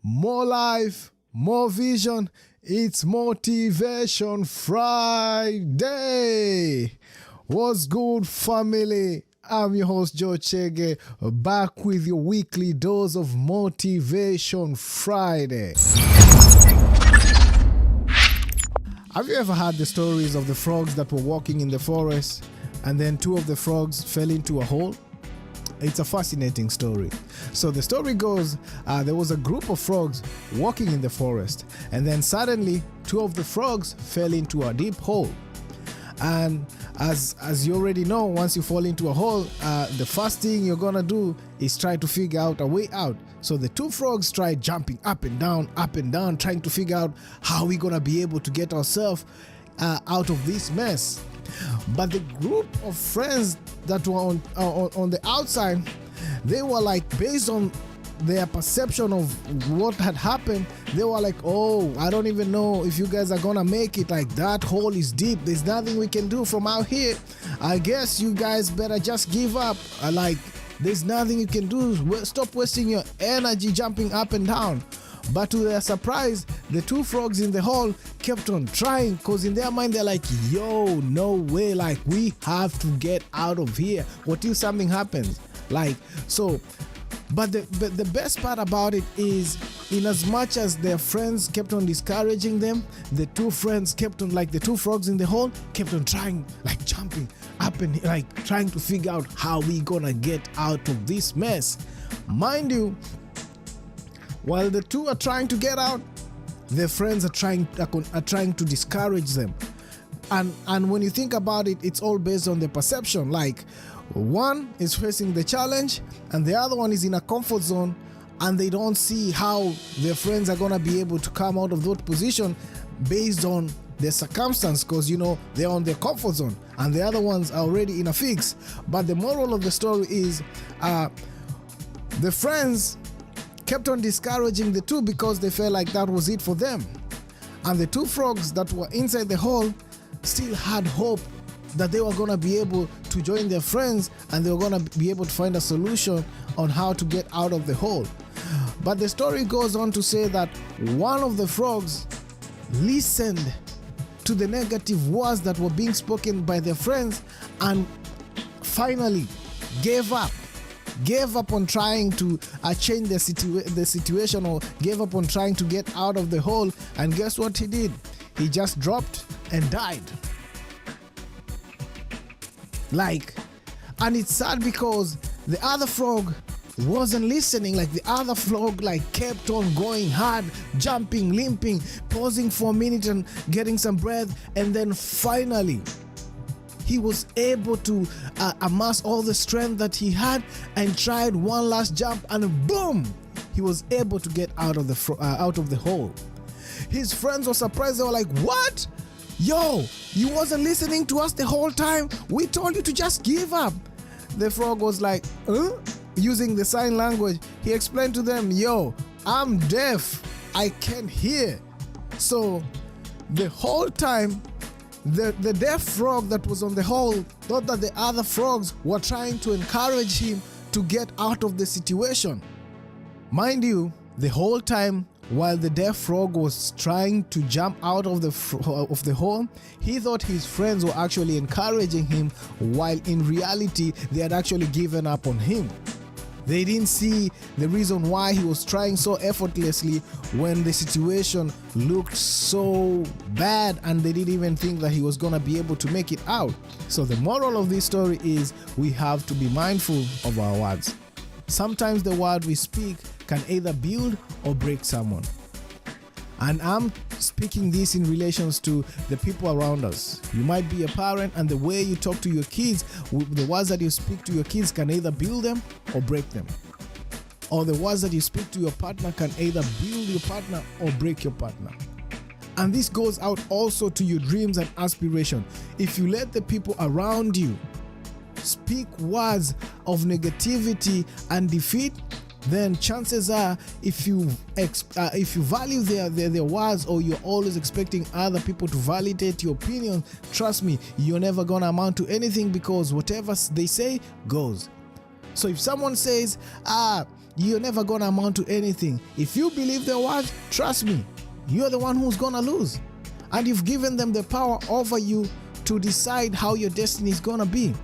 more life, more vision. It's Motivation Friday. What's good, family? I'm your host, Joe Chege, back with your weekly dose of Motivation Friday. Have you ever heard the stories of the frogs that were walking in the forest and then two of the frogs fell into a hole? It's a fascinating story. So the story goes, there was a group of frogs walking in the forest, and then suddenly two of the frogs fell into a deep hole. And as you already know, once you fall into a hole, the first thing you're gonna do is try to figure out a way out. So the two frogs tried jumping up and down, trying to figure out how we're gonna be able to get ourselves out of this mess. But the group of friends that were on the outside, they were like, based on their perception of what had happened, they were like, oh, I don't even know if you guys are gonna make it. Like, that hole is deep, there's nothing we can do from out here. I guess you guys better just give up. Like, there's nothing you can do. Stop wasting your energy jumping up and down. But to their surprise, the two frogs in the hole kept on trying, because in their mind they're like, yo, no way, like, we have to get out of here until something happens. Like, so, but the best part about it is, in as much as their friends kept on discouraging them, the two friends kept on, like the two frogs in the hole, kept on trying, like jumping up and like trying to figure out how we gonna get out of this mess. Mind you, while the two are trying to get out, their friends are trying to discourage them. And when you think about it, it's all based on the perception. Like, one is facing the challenge and the other one is in a comfort zone, and they don't see how their friends are gonna be able to come out of that position based on their circumstance, because you know they're on their comfort zone and the other ones are already in a fix. But the moral of the story is, the friends kept on discouraging the two because they felt like that was it for them. And the two frogs that were inside the hole still had hope that they were going to be able to join their friends and they were going to be able to find a solution on how to get out of the hole. But the story goes on to say that one of the frogs listened to the negative words that were being spoken by their friends and finally gave up on trying to change the situation, or gave up on trying to get out of the hole. And guess what he did? He just dropped and died. Like, and it's sad because the other frog wasn't listening. Like, the other frog like kept on going hard, jumping, limping, pausing for a minute and getting some breath, and then finally he was able to amass all the strength that he had and tried one last jump, and boom, he was able to get out of the hole. His friends were surprised. They were like, what? Yo, you wasn't listening to us the whole time? We told you to just give up. The frog was like, using the sign language, he explained to them, yo, I'm deaf, I can't hear. So the whole time, the deaf frog that was on the hole thought that the other frogs were trying to encourage him to get out of the situation. Mind you, the whole time while the deaf frog was trying to jump out of the hole, he thought his friends were actually encouraging him, while in reality they had actually given up on him. They didn't see the reason why he was trying so effortlessly when the situation looked so bad, and they didn't even think that he was gonna be able to make it out. So the moral of this story is, we have to be mindful of our words. Sometimes the word we speak can either build or break someone. And I'm speaking this in relations to the people around us. You might be a parent, and the way you talk to your kids, the words that you speak to your kids can either build them or break them. Or the words that you speak to your partner can either build your partner or break your partner. And this goes out also to your dreams and aspirations. If you let the people around you speak words of negativity and defeat, then chances are, if you value their words, or you're always expecting other people to validate your opinion, trust me, you're never gonna amount to anything, because whatever they say goes. So if someone says, you're never gonna amount to anything. If you believe their words, trust me, you're the one who's gonna lose. And you've given them the power over you to decide how your destiny is gonna be.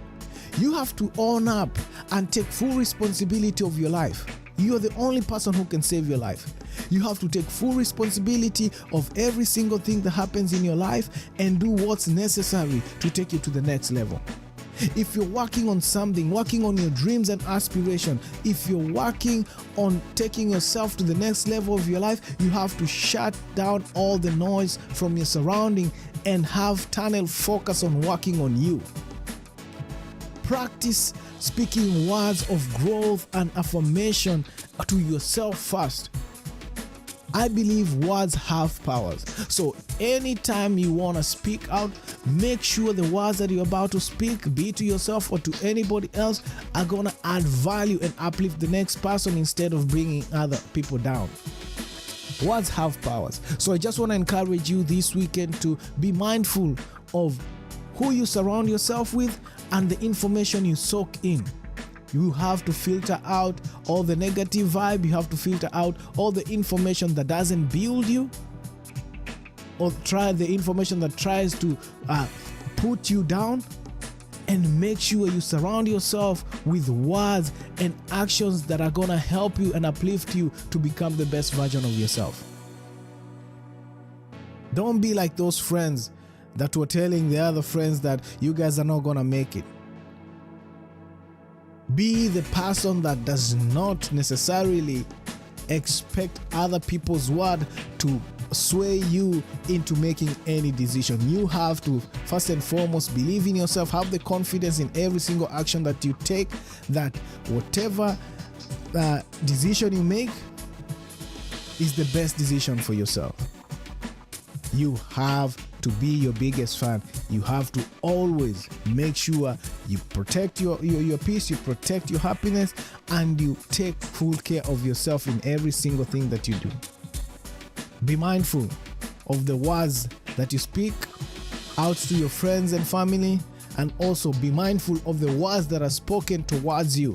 You have to own up and take full responsibility of your life. You are the only person who can save your life. You have to take full responsibility of every single thing that happens in your life and do what's necessary to take you to the next level. If you're working on something, working on your dreams and aspirations, if you're working on taking yourself to the next level of your life, you have to shut down all the noise from your surrounding and have tunnel focus on working on you. Practice speaking words of growth and affirmation to yourself first. I believe words have powers. So anytime you want to speak out, make sure the words that you're about to speak, be to yourself or to anybody else, are going to add value and uplift the next person instead of bringing other people down. Words have powers. So I just want to encourage you this weekend to be mindful of who you surround yourself with and the information you soak in. You have to filter out all the negative vibe. You have to filter out all the information that doesn't build you, or try the information that tries to put you down, and make sure you surround yourself with words and actions that are gonna help you and uplift you to become the best version of yourself. Don't be like those friends that were telling the other friends that you guys are not gonna make it. Be the person that does not necessarily expect other people's word to sway you into making any decision. You have to first and foremost believe in yourself, have the confidence in every single action that you take, that whatever decision you make is the best decision for yourself. You have to be your biggest fan. You have to always make sure you protect your peace, you protect your happiness, and you take full care of yourself in every single thing that you do. Be mindful of the words that you speak out to your friends and family, and also be mindful of the words that are spoken towards you.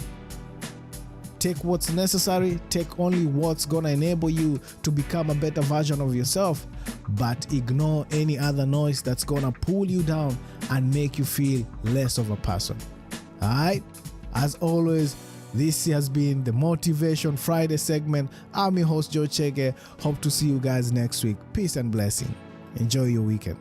Take what's necessary, take only what's gonna enable you to become a better version of yourself, but ignore any other noise that's gonna pull you down and make you feel less of a person. Alright? As always, this has been the Motivation Friday segment. I'm your host, Joe Chege. Hope to see you guys next week. Peace and blessing. Enjoy your weekend.